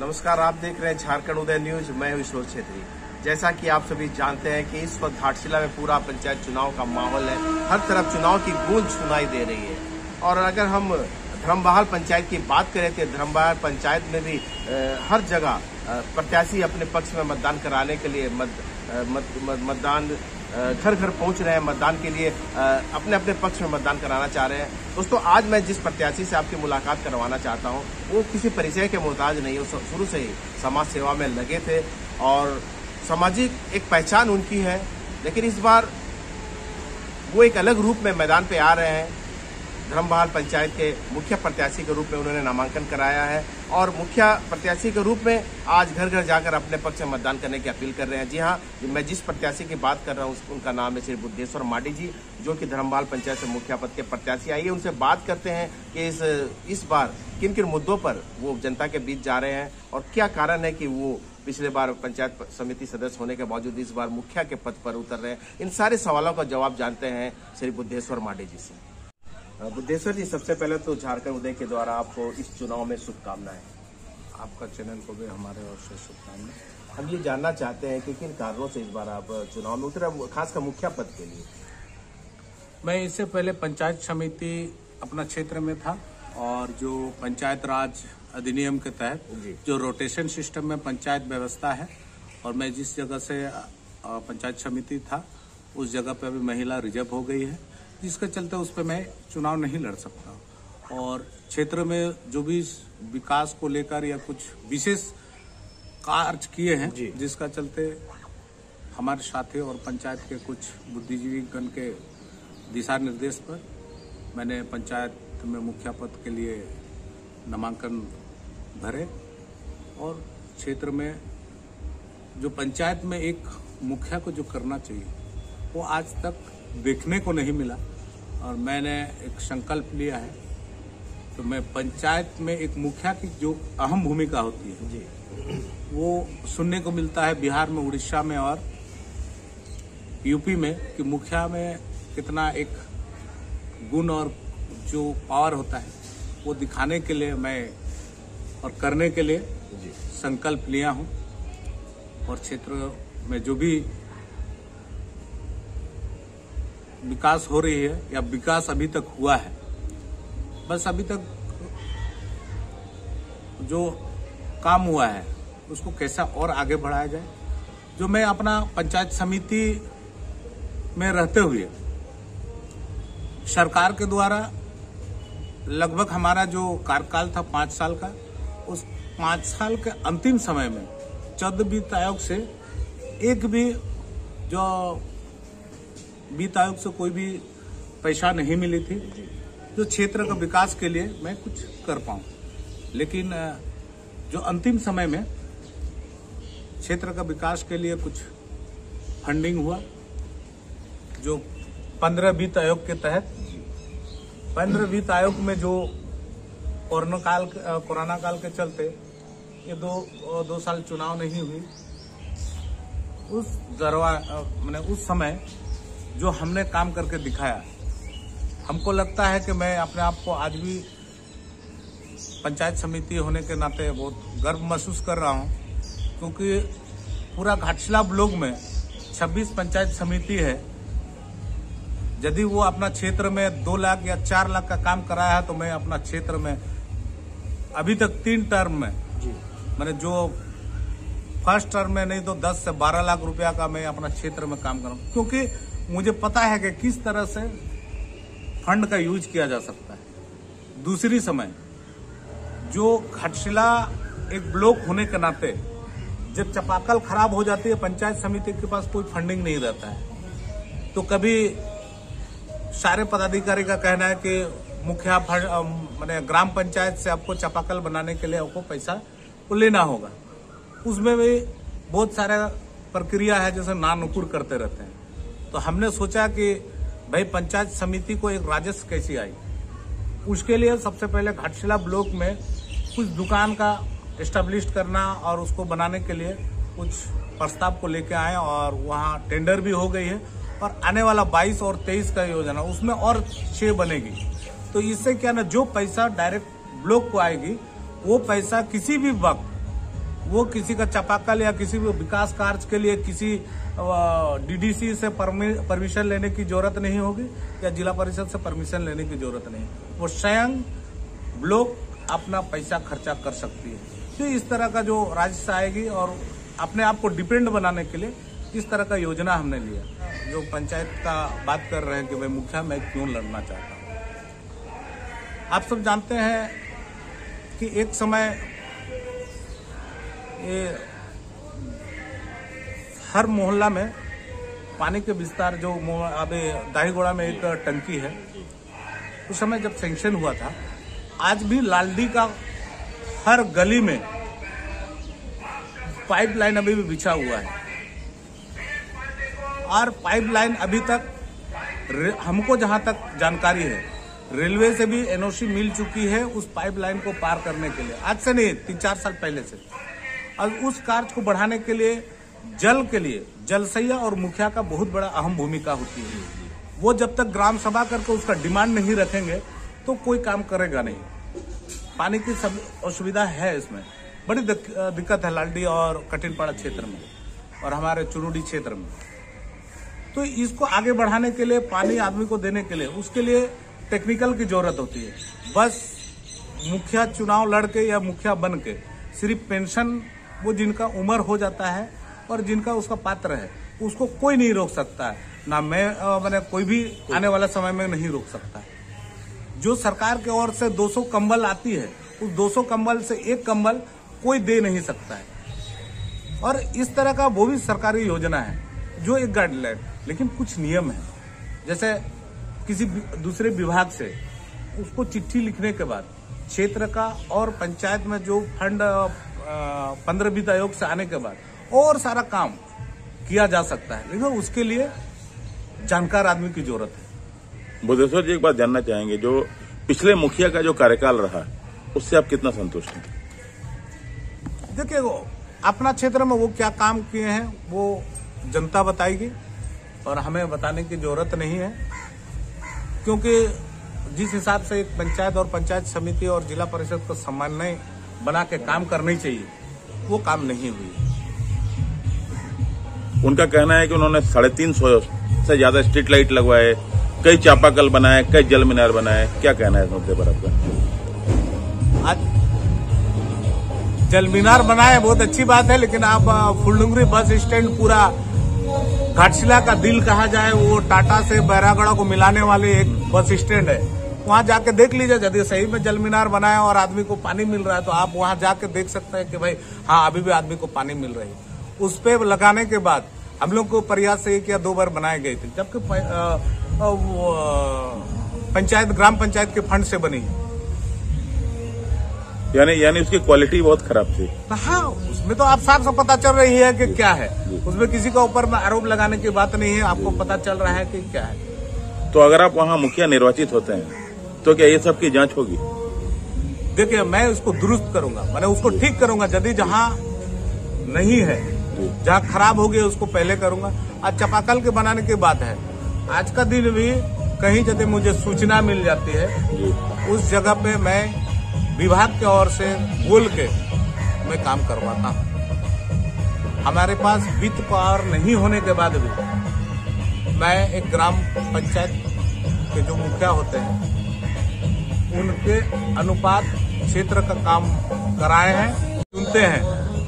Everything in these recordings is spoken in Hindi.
नमस्कार, आप देख रहे हैं झारखंड उदय न्यूज। मैं हूं ईश्वर छेत्री। जैसा कि आप सभी जानते हैं कि इस वक्त घाटशिला में पूरा पंचायत चुनाव का माहौल है। हर तरफ चुनाव की गूंज सुनाई दे रही है। और अगर हम धर्मबहाल पंचायत की बात करें तो धर्मबहाल पंचायत में भी हर जगह प्रत्याशी अपने पक्ष में मतदान कराने के लिए मतदान घर घर पहुंच रहे हैं। मतदान के लिए अपने अपने पक्ष में मतदान कराना चाह रहे हैं। दोस्तों, आज मैं जिस प्रत्याशी से आपकी मुलाकात करवाना चाहता हूं वो किसी परिचय के मोहताज नहीं है। वो शुरू से ही समाज सेवा में लगे थे और सामाजिक एक पहचान उनकी है। लेकिन इस बार वो एक अलग रूप में मैदान पे आ रहे हैं। धर्मबहाल पंचायत के मुखिया प्रत्याशी के रूप में उन्होंने नामांकन कराया है और मुखिया प्रत्याशी के रूप में आज घर घर जाकर अपने पक्ष में मतदान करने की अपील कर रहे हैं। जी हाँ, मैं जिस प्रत्याशी की बात कर रहा हूँ उनका नाम है श्री बुद्धेश्वर माडी जी, जो कि धर्मबहाल पंचायत से मुखिया पद के प्रत्याशी। आइए उनसे बात करते हैं कि इस बार किन किन मुद्दों पर वो जनता के बीच जा रहे हैं और क्या कारण है कि वो पिछले बार पंचायत समिति सदस्य होने के बावजूद इस बार मुखिया के पद पर उतर रहे हैं। इन सारे सवालों का जवाब जानते हैं श्री बुद्धेश्वर माडी जी से। बुद्धेश्वर जी, सबसे पहले तो झारखंड उदय के द्वारा आपको इस चुनाव में शुभकामनाएं। आपका चैनल को भी हमारे ओर से शुभकामनाएं। हम ये जानना चाहते हैं कि किन कारणों से इस बार आप चुनाव में उतरे, खासकर मुखिया पद के लिए। मैं इससे पहले पंचायत समिति अपना क्षेत्र में था और जो पंचायत राज अधिनियम के तहत जो रोटेशन सिस्टम में पंचायत व्यवस्था है और मैं जिस जगह से पंचायत समिति था उस जगह पे अभी महिला रिजर्व हो गई है, जिसके चलते उस पर मैं चुनाव नहीं लड़ सकता। और क्षेत्र में जो भी विकास को लेकर या कुछ विशेष कार्य किए हैं जिसका चलते हमारे साथी और पंचायत के कुछ बुद्धिजीवीगण के दिशा निर्देश पर मैंने पंचायत में मुखिया पद के लिए नामांकन भरे और क्षेत्र में जो पंचायत में एक मुखिया को जो करना चाहिए वो आज तक देखने को नहीं मिला। और मैंने एक संकल्प लिया है तो मैं पंचायत में एक मुखिया की जो अहम भूमिका होती है जी, वो सुनने को मिलता है बिहार में, उड़ीसा में और यूपी में कि मुखिया में कितना एक गुण और जो पावर होता है वो दिखाने के लिए मैं और करने के लिए संकल्प लिया हूं। और क्षेत्र में जो भी विकास हो रही है या विकास अभी तक हुआ है, बस अभी तक जो काम हुआ है उसको कैसा और आगे बढ़ाया जाए। जो मैं अपना पंचायत समिति में रहते हुए सरकार के द्वारा लगभग हमारा जो कार्यकाल था 5 साल का, उस 5 साल के अंतिम समय में 14 वित्त आयोग से एक भी जो वित्त आयोग से कोई भी पैसा नहीं मिली थी जो क्षेत्र का विकास के लिए मैं कुछ कर पाऊं। लेकिन जो अंतिम समय में क्षेत्र का विकास के लिए कुछ फंडिंग हुआ, जो 15 वित्त आयोग के तहत 15 वित्त आयोग में जो कोरोना काल के चलते ये दो साल चुनाव नहीं हुई, उस समय जो हमने काम करके दिखाया, हमको लगता है कि मैं अपने आप को आज भी पंचायत समिति होने के नाते बहुत गर्व महसूस कर रहा हूं, क्योंकि पूरा घाटशिला ब्लॉक में 26 पंचायत समिति है। यदि वो अपना क्षेत्र में 2 लाख या 4 लाख का काम कराया है तो मैं अपना क्षेत्र में अभी तक 3 टर्म में मैंने जो फर्स्ट टर्म में नहीं तो 10 से 12 लाख रुपया का मैं अपना क्षेत्र में काम कर रहा हूँ, क्योंकि मुझे पता है कि किस तरह से फंड का यूज किया जा सकता है। दूसरी समय जो घाटशिला एक ब्लॉक होने के नाते जब चापाकल खराब हो जाती है, पंचायत समिति के पास कोई फंडिंग नहीं रहता है, तो कभी सारे पदाधिकारी का कहना है कि मुखिया मैंने ग्राम पंचायत से आपको चापाकल बनाने के लिए आपको पैसा लेना होगा। उसमें भी बहुत सारा प्रक्रिया है जैसे नानुकुर करते रहते हैं। तो हमने सोचा कि भाई पंचायत समिति को एक राजस्व कैसी आई, उसके लिए सबसे पहले घाटशिला ब्लॉक में कुछ दुकान का एस्टेब्लिश करना और उसको बनाने के लिए कुछ प्रस्ताव को लेके आए और वहाँ टेंडर भी हो गई है और आने वाला 22 और 23 का योजना उसमें और 6 बनेगी। तो इससे क्या ना, जो पैसा डायरेक्ट ब्लॉक को आएगी वो पैसा किसी भी वक्त वो किसी का चापाकल या किसी भी विकास कार्य के लिए किसी डीडीसी से परमिशन लेने की जरूरत नहीं होगी या जिला परिषद से परमिशन लेने की जरूरत नहीं। वो स्वयं ब्लॉक अपना पैसा खर्चा कर सकती है। तो इस तरह का जो राजस्व आएगी और अपने आप को डिपेंड बनाने के लिए इस तरह का योजना हमने लिया। जो पंचायत का बात कर रहे हैं कि भाई मुखिया मैं क्यों लड़ना चाहता हूँ। आप सब जानते हैं कि एक समय ये हर मोहल्ला में पानी के विस्तार जो अभी दाहीगोड़ा में एक टंकी है, उस समय जब सैंक्शन हुआ था, आज भी लालडी का हर गली में पाइपलाइन अभी भी बिछा हुआ है और पाइपलाइन अभी तक हमको जहां तक जानकारी है रेलवे से भी एनओसी मिल चुकी है उस पाइपलाइन को पार करने के लिए। आज से नहीं, 3-4 साल पहले से। और उस कार्य को बढ़ाने के लिए जल के लिए जलसैया और मुखिया का बहुत बड़ा अहम भूमिका होती है। वो जब तक ग्राम सभा करके उसका डिमांड नहीं रखेंगे तो कोई काम करेगा नहीं। पानी की सब असुविधा है, इसमें बड़ी दिक्कत है लालडी और कठिनपाड़ा क्षेत्र में और हमारे चुनुडी क्षेत्र में। तो इसको आगे बढ़ाने के लिए, पानी आदमी को देने के लिए, उसके लिए टेक्निकल की जरूरत होती है। बस मुखिया चुनाव लड़के या मुखिया बन के सिर्फ पेंशन, वो जिनका उम्र हो जाता है और जिनका उसका पात्र है उसको कोई नहीं रोक सकता है, ना मैंने कोई भी आने वाला समय में नहीं रोक सकता है। जो सरकार की ओर से 200 कंबल आती है, उस 200 कंबल से एक कंबल कोई दे नहीं सकता है। और इस तरह का वो भी सरकारी योजना है जो एक गाइडलाइन, लेकिन कुछ नियम है। जैसे किसी दूसरे विभाग से उसको चिट्ठी लिखने के बाद क्षेत्र का और पंचायत में जो फंड 15 वित्त आयोग से आने के बाद और सारा काम किया जा सकता है, लेकिन उसके लिए जानकार आदमी की जरूरत है। बुद्धेश्वर जी, एक बात जानना चाहेंगे, जो पिछले मुखिया का जो कार्यकाल रहा उससे आप कितना संतुष्ट हैं? देखिए, वो अपना क्षेत्र में वो क्या काम किए हैं वो जनता बताएगी और हमें बताने की जरूरत नहीं है, क्योंकि जिस हिसाब से एक पंचायत और पंचायत समिति और जिला परिषद को समन्वय बना के काम करनी चाहिए, वो काम नहीं हुई। उनका कहना है कि उन्होंने 350 से ज्यादा स्ट्रीट लाइट लगवाए, कई चापाकल बनाए, कई जल मीनार बनाए। क्या कहना है इस मुद्दे पर आपका? आज जल मीनार बनाए बहुत अच्छी बात है, लेकिन आप फुलडुंगरी बस स्टैंड पूरा घाटशिला का दिल कहा जाए, वो टाटा से बैरागढ़ को मिलाने वाले एक बस स्टैंड है, वहां जाके देख लीजिए। यदि सही में जल मीनार बनाया और आदमी को पानी मिल रहा है तो आप वहां जाके देख सकते हैं कि भाई हाँ, अभी भी आदमी को पानी मिल रही है। उस पे लगाने के बाद हम लोग को प्रयास 1 या 2 बार बनाए गए थे, जबकि पंचायत ग्राम पंचायत के फंड से बनी है। यानी उसकी क्वालिटी बहुत खराब थी। हाँ, उसमें तो आप साफ से पता चल रही है कि क्या है। उसमें किसी का ऊपर में आरोप लगाने की बात नहीं है, आपको पता चल रहा है कि क्या है। तो अगर आप वहाँ मुखिया निर्वाचित होते हैं तो क्या ये सब की जांच होगी? देखिए, मैं उसको दुरुस्त करूंगा, मैंने उसको ठीक करूंगा। यदि जहाँ नहीं है, जहाँ खराब हो गया, उसको पहले करूंगा। आज चापाकल के बनाने की बात है, आज का दिन भी कहीं यदि मुझे सूचना मिल जाती है, उस जगह पे मैं विभाग की ओर से बोल के मैं काम करवाता हूँ। हमारे पास वित्त पावर नहीं होने के बाद भी मैं एक ग्राम पंचायत के जो मुखिया होते हैं उनके अनुपात क्षेत्र का काम कराए हैं, सुनते हैं,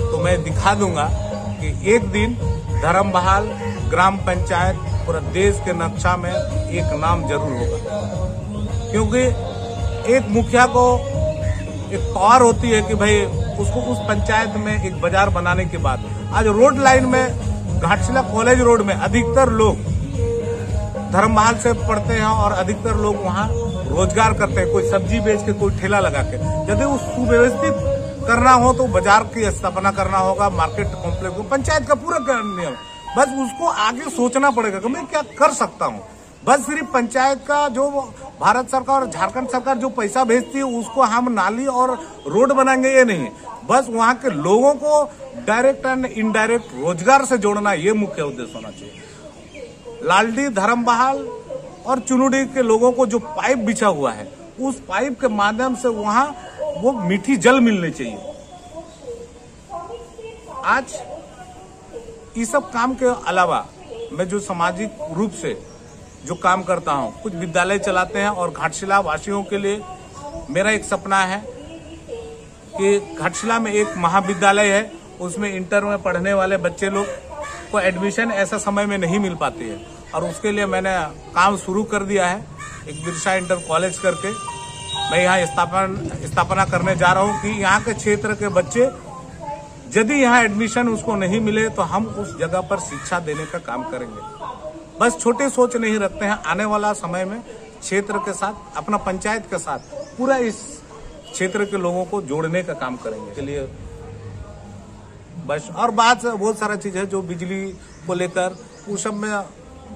तो मैं दिखा दूंगा कि एक दिन धर्मबहाल ग्राम पंचायत पूरा देश के नक्शा में एक नाम जरूर होगा। क्योंकि एक मुखिया को एक पावर होती है कि भाई उसको उस पंचायत में एक बाजार बनाने के बाद, आज रोड लाइन में घाटशिला कॉलेज रोड में अधिकतर लोग धर्मबहाल से पढ़ते हैं और अधिकतर लोग वहाँ रोजगार करते हैं, कोई सब्जी बेच के, कोई ठेला लगा के। यदि उस सुव्यवस्थित करना हो तो बाजार की स्थापना करना होगा, मार्केट कॉम्प्लेक्स को, पंचायत का पूरा नियम। बस उसको आगे सोचना पड़ेगा कि मैं क्या कर सकता हूँ। बस सिर्फ पंचायत का जो भारत सरकार और झारखंड सरकार जो पैसा भेजती है उसको हम नाली और रोड बनाएंगे, ये नहीं। बस वहाँ के लोगों को डायरेक्ट एंड इनडायरेक्ट रोजगार से जोड़ना, ये मुख्य उद्देश्य होना चाहिए। लालडी, धर्मबहाल और चुनुडी के लोगों को जो पाइप बिछा हुआ है, उस पाइप के माध्यम से वहाँ वो मीठी जल मिलनी चाहिए। आज ये सब काम के अलावा मैं जो सामाजिक रूप से जो काम करता हूँ, कुछ विद्यालय चलाते हैं और घाटशिला वासियों के लिए मेरा एक सपना है कि घाटशिला में एक महाविद्यालय है, उसमें इंटर में पढ़ने वाले बच्चे लोग को एडमिशन ऐसा समय में नहीं मिल पाती है और उसके लिए मैंने काम शुरू कर दिया है। एक बिरसा इंटर कॉलेज करके मैं यहाँ स्थापना करने जा रहा हूँ कि यहाँ के क्षेत्र के बच्चे यदि यहाँ एडमिशन उसको नहीं मिले तो हम उस जगह पर शिक्षा देने का काम करेंगे। बस छोटे सोच नहीं रखते हैं, आने वाला समय में क्षेत्र के साथ, अपना पंचायत के साथ पूरा इस क्षेत्र के लोगों को जोड़ने का काम करेंगे। के लिए बस और बात बहुत सारा चीज है जो बिजली को लेकर, उस सब में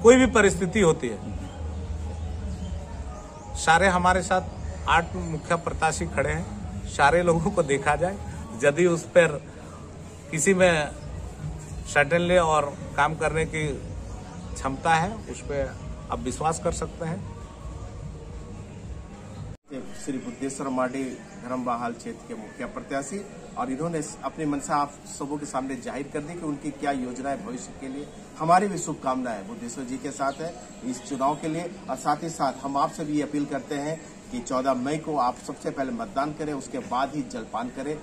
कोई भी परिस्थिति होती है, सारे हमारे साथ 8 मुख्य प्रत्याशी खड़े हैं, सारे लोगों को देखा जाए, यदि उस पर किसी में सडनली और काम करने की क्षमता है, उस पर आप विश्वास कर सकते हैं। श्री बुद्धेश्वर मार्डी धर्मबहाल क्षेत्र के मुखिया प्रत्याशी, और इन्होंने अपनी मनसा आप सबों के सामने जाहिर कर दी कि उनकी क्या योजना है भविष्य के लिए। हमारी भी शुभकामनाएं बुद्धेश्वर जी के साथ है इस चुनाव के लिए, और साथ ही साथ हम आपसे भी अपील करते हैं कि 14 मई को आप सबसे पहले मतदान करें, उसके बाद ही जलपान करें।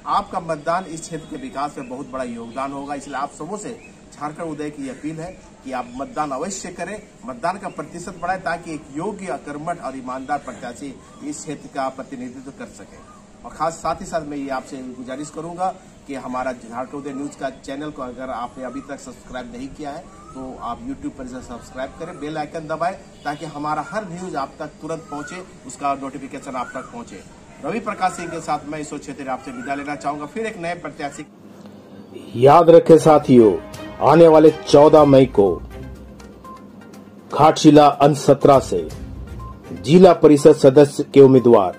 आपका मतदान इस क्षेत्र के विकास में बहुत बड़ा योगदान होगा, इसलिए आप सबों से झारखंड उदय की अपील है कि आप मतदान अवश्य करें, मतदान का प्रतिशत बढ़ाएं ताकि एक योग्य, कर्मठ और ईमानदार प्रत्याशी इस क्षेत्र का प्रतिनिधित्व कर सके। और खास साथ ही साथ मैं ये आपसे गुजारिश करूंगा कि हमारा झारखंड उदय न्यूज का चैनल को अगर आपने अभी तक सब्सक्राइब नहीं किया है तो आप यूट्यूब पर इसे सब्सक्राइब करें, बेल आइकन दबाएं ताकि हमारा हर न्यूज आप तक तुरंत पहुंचे, उसका नोटिफिकेशन आप तक पहुंचे। रवि प्रकाश सिंह के साथ मैं ईश्वर छेत्री आपसे विदा लेना चाहूंगा, फिर एक नए प्रत्याशी। याद रखें साथियों, आने वाले 14 मई को घाटशिला अंक 17 से जिला परिषद सदस्य के उम्मीदवार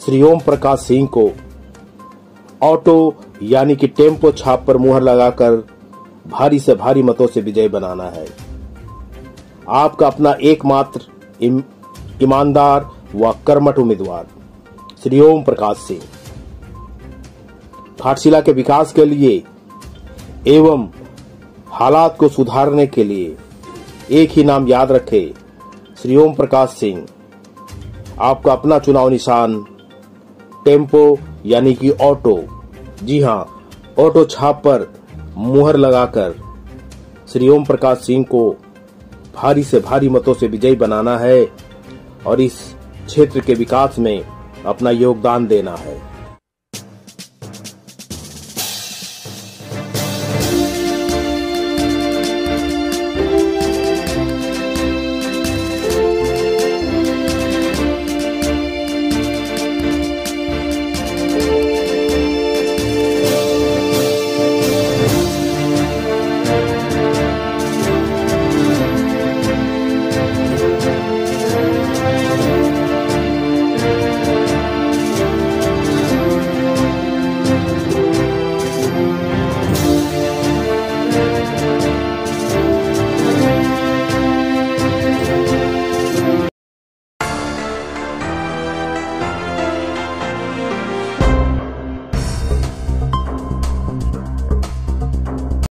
श्री ओम प्रकाश सिंह को ऑटो यानी कि टेम्पो छाप पर मुहर लगाकर भारी से भारी मतों से विजयी बनाना है। आपका अपना एकमात्र ईमानदार व कर्मठ उम्मीदवार श्री ओम प्रकाश सिंह। घाटशिला के विकास के लिए एवं हालात को सुधारने के लिए एक ही नाम याद रखें, श्री ओम प्रकाश सिंह। आपका अपना चुनाव निशान टेम्पो यानी कि ऑटो, जी हां, ऑटो छाप पर मुहर लगाकर श्री ओम प्रकाश सिंह को भारी से भारी मतों से विजयी बनाना है और इस क्षेत्र के विकास में अपना योगदान देना है।